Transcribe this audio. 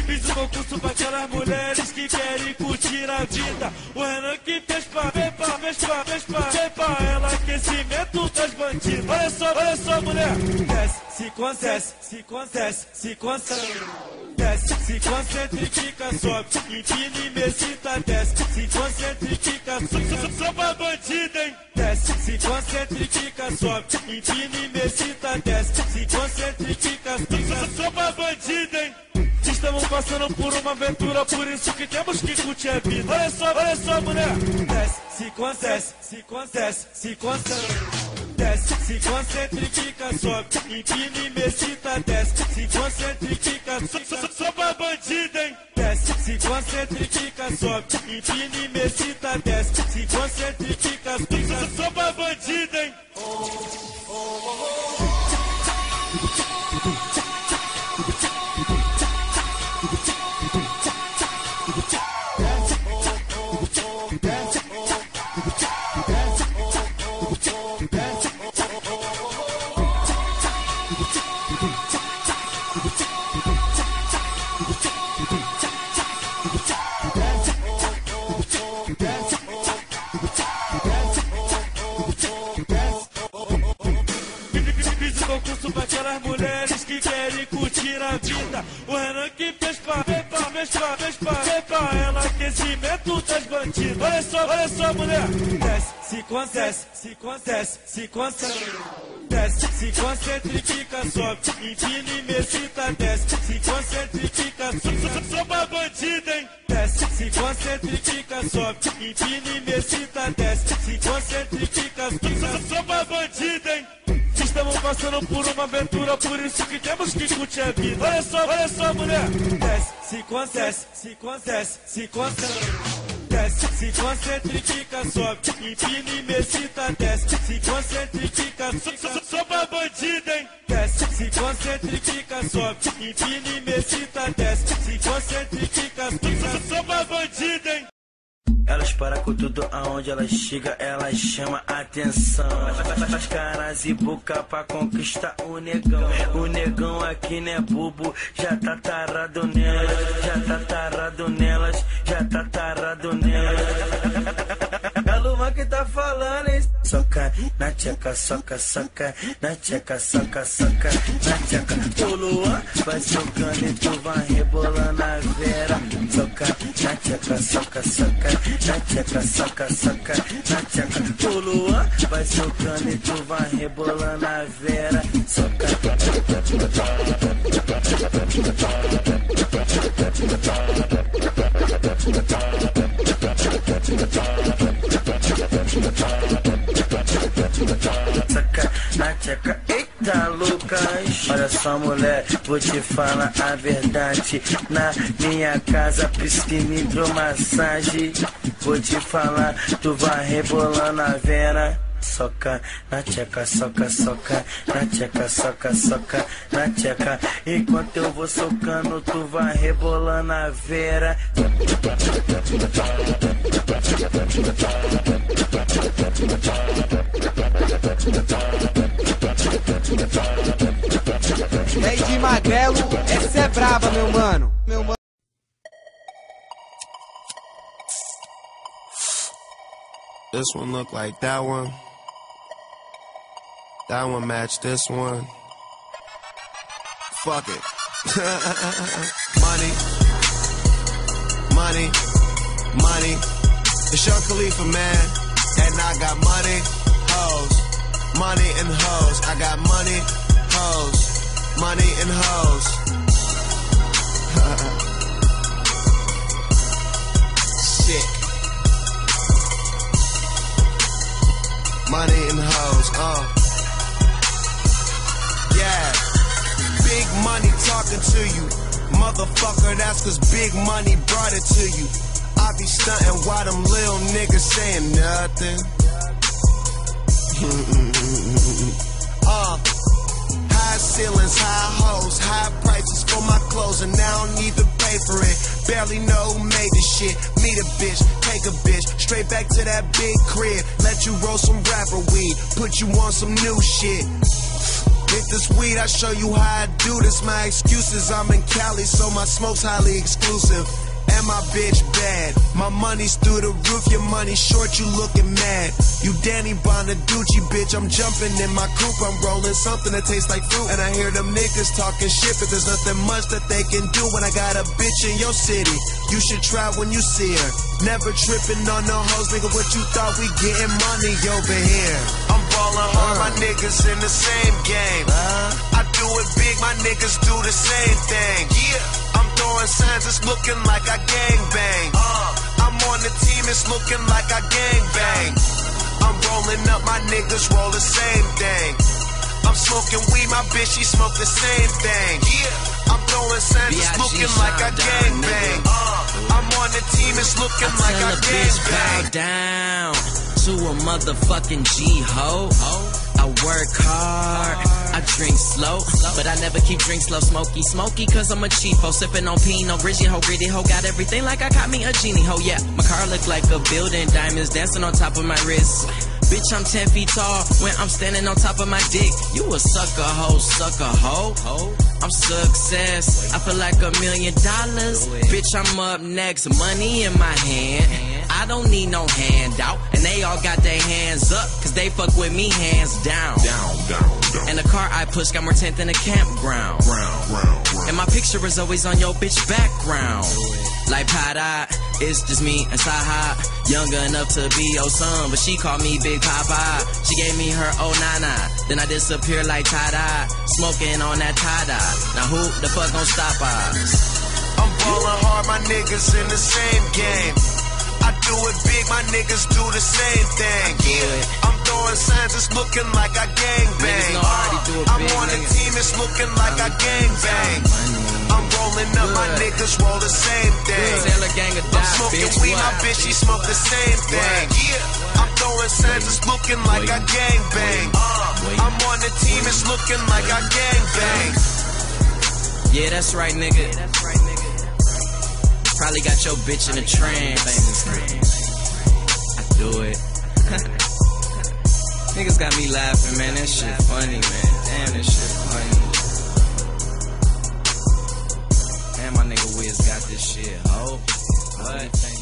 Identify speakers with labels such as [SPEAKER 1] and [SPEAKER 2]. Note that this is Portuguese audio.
[SPEAKER 1] Fiz um concurso pra aquelas mulheres que querem curtir a vida. O Renan que fez pra ela aquecimento das bandidas. Olha só, mulher. Desce, se concentra, desce, se concentra e fica, sobe, empina e mesita, desce, se concentra e fica, só pra bandida, hein? Desce, se concentra e fica, sobe, empina e mesita, desce, se concentra e fica, só pra bandida, hein? Estamos passando por uma aventura, por isso que temos que curtir a vida. Olha só, mulher. Desce, se concentra, desce, se concentra e fica, sobe, empina e mesita, desce, se concentra e fica, só pra bandida, hein? Desce, se concentra e fica, sobe, empina e mesita, desce, se concentra e fica, só pra bandida, hein? Fiz um concurso pra aquelas mulheres que querem curtir a vida. O Renan que fez pra ela aquecimento das bandidas. Olha só, mulher. Desce, se concentra, desce, se concentra e fica, sobe, empina e mesita, desce, se concentra e fica, só pra bandida, hein? Desce, se concentra e fica, sobe, empina e mesita, desce, se concentra e fica, só pra bandida, hein? Estamos passando por uma aventura, por isso que temos que curtir a vida. Olha só, mulher. Desce, se concentra, desce, se concentra e fica, sobe, empina e mesita, desce, se concentra e fica, só pra bandida, hein? Desce, se concentra e fica, sobe, empina e mesita, desce, se concentra e fica, só pra bandida, hein?
[SPEAKER 2] Elas param com tudo aonde elas chegam, elas chamam atenção. Faz caras e boca pra conquistar o negão. O negão aqui não é bobo, já tá tarado nelas, já tá tarado nelas, já tá tarado nelas. É Luan que tá falando, hein? Soca na tcheca, soca, na tcheca, soca, na tcheca. O Luan vai socando e tu vai rebolando a vera. Soca na tcheca, soca, na tcheca, soca, na tcheca. O Luan vai socando e tu vai rebolando a vera. Soca. Saca na tcheca, eita Lucas. Olha só, mulher, vou te falar a verdade. Na minha casa, piscina hidromassagem. Vou te falar, tu vai rebolando a vera. Soca na tcheca, soca, na tcheca, soca, na tcheca. Enquanto eu vou socando, tu vai rebolando a vera.
[SPEAKER 3] E aí de magrelo, essa é braba, meu mano.
[SPEAKER 4] This one look like that one. That one match this one. Fuck it. Money. It's Young Khalifa, man. And I got money, hoes. Money and hoes. I got money, hoes. Money and hoes. Shit. Money and hoes, yeah. Big money talking to you. Motherfucker, that's cause big money brought it to you. I be stunting while them little niggas saying nothing. High as ceilings, high hoes, high prices for my clothes, and I don't even pay for it. Barely know who made this shit. Meet a bitch, take a bitch, straight back to that big crib. Let you roll some rapper weed, put you on some new shit. Hit this weed, I show you how I do this. My excuses, I'm in Cali, so my smoke's highly exclusive. And my bitch bad. My money's through the roof, your money short, you looking mad. You Danny Bonaducci, bitch, I'm jumping in my coupe. I'm rolling something that tastes like fruit. And I hear them niggas talking shit, but there's nothing much that they can do when I got a bitch in your city. You should try when you see her. Never tripping on no hoes, nigga, what you thought we getting money over here? I'm ballin' hard, my niggas in the same game. I do it big, my niggas do the same thing. Yeah, I'm throwing signs, it's looking like I gangbang. I'm on the team, it's looking like I gangbang. I'm rolling up, my niggas roll the same thing. I'm smoking weed, my bitch, she smoke the same thing. Yeah, I'm throwing signs, it's looking like I gangbang. I'm on the team, it's looking like I gangbang.
[SPEAKER 2] Bow down to a motherfucking G-ho. I work hard, I drink slow, but I never keep drink slow, smoky, cause I'm a cheapo, sipping on Pinot, Gritty ho, got everything like I got me a genie ho, yeah, my car look like a building, diamonds dancing on top of my wrist, bitch, I'm 10 feet tall, when I'm standing on top of my dick, you a sucker ho, I'm success, I feel like $1 million, bitch, I'm up next, money in my hand, I don't need no handout, and they all got their hands up, cause they fuck with me hands down. And the car I push got more tent than a campground. And my picture is always on your bitch background. Like Pada, it's just me and Saha. Younger enough to be your son, but she called me Big Papa. She gave me her oh nana, then I disappear like Tada. Smoking on that Tada. Now who the fuck gon' stop us?
[SPEAKER 4] I'm ballin' hard, my niggas in the same game. I do it big, my niggas do the same thing. Yeah, I'm throwing signs, it's looking like I gangbang. I'm on the team, it's looking like I gangbang. I'm rolling up, my niggas roll the same thing. I'm smoking weed, my bitch, she smoke the same thing. Yeah, I'm throwing signs, it's looking like I gangbang. I'm on the team, it's looking like I gangbang.
[SPEAKER 2] Yeah, that's right, nigga. Probably got your bitch in a trance. I do it. Niggas got me laughing, man. That shit funny, man. Damn, that shit funny. Damn, my nigga Wiz got this shit. Oh, what?